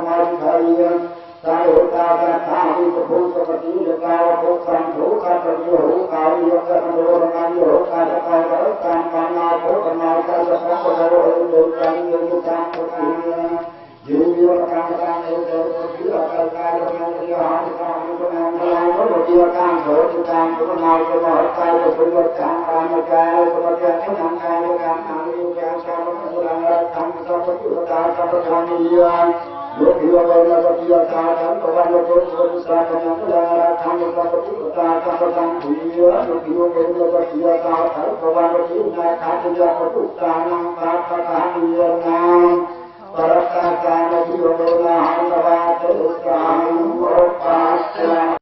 mai thầy ta hữu ta ta tha đi tập phu tập tí được cao phúc thành thủ ca tập hữu cao đi được ca đồ là ngang hữu ca tập cao đó ca nào phúc ca nào ca tập cao ca đồ được ca nhiều như ca phúc thì dù như ca yêu cầu thứ là ca được ngang đi họ thì ca được ngang đi nó một điều ca khổ thì ca của nào cho mọi ca được phân biệt ca một ca được một ca cái ngang ca được ca nào yêu ca sao nó là thằng sao có chịu ca sao có thằng gì lúc yêu cầu là có điều ca thằng có bao nhiêu cái sao có những là thằng có bao nhiêu ca sao có thằng gì lúc yêu cầu là có điều ca thằng có bao nhiêu cái là thằng có bao nhiêu ca năng ca thằng gì năng Parakata Nabiyona Handavata Utkam Opasya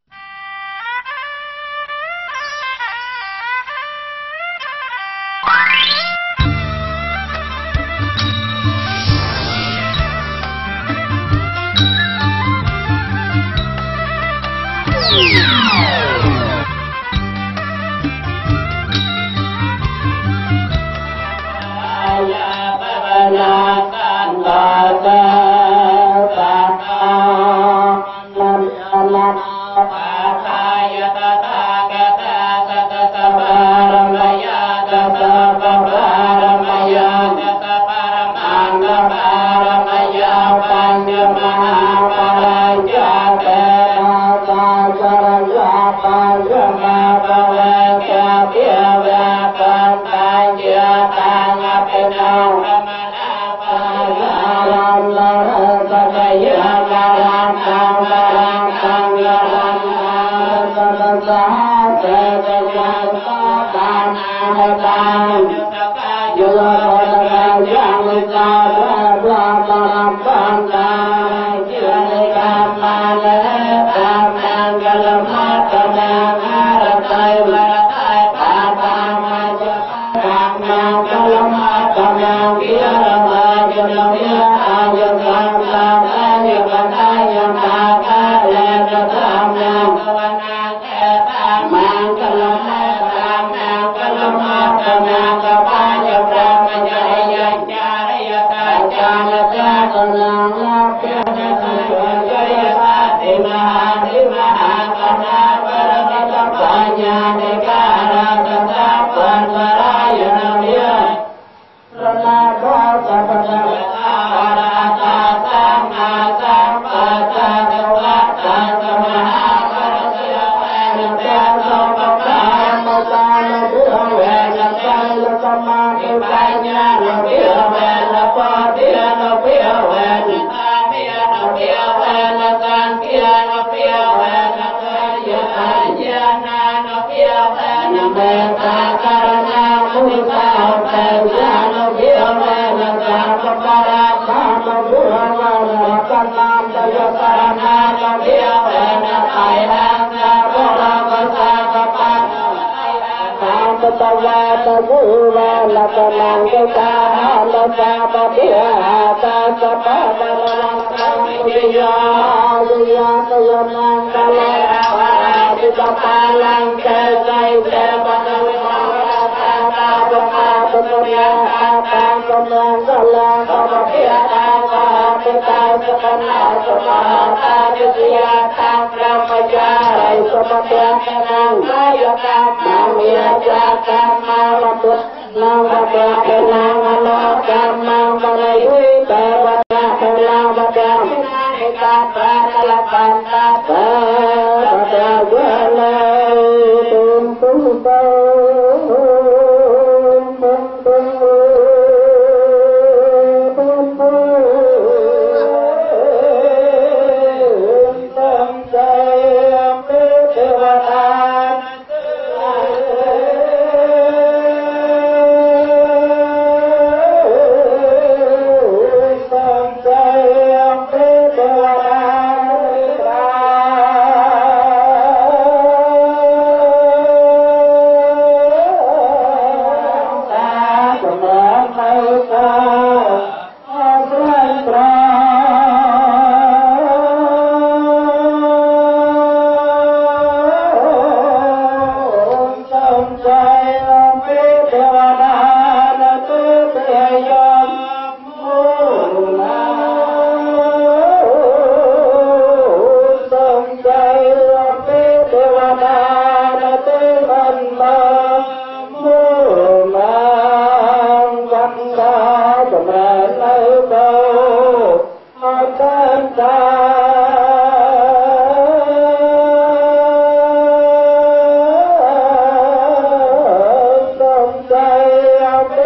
Hãy subscribe cho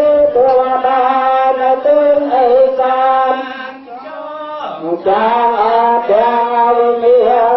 kênh Ghiền Mì Gõ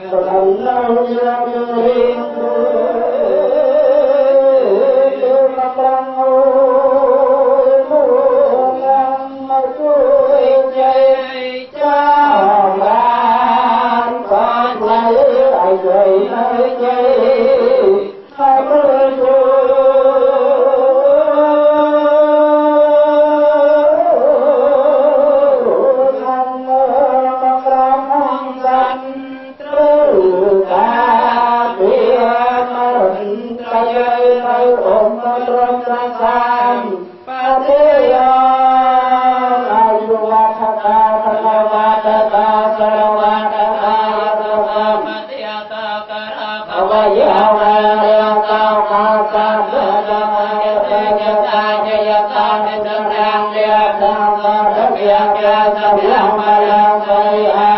để không bỏ lỡ những video hấp dẫn.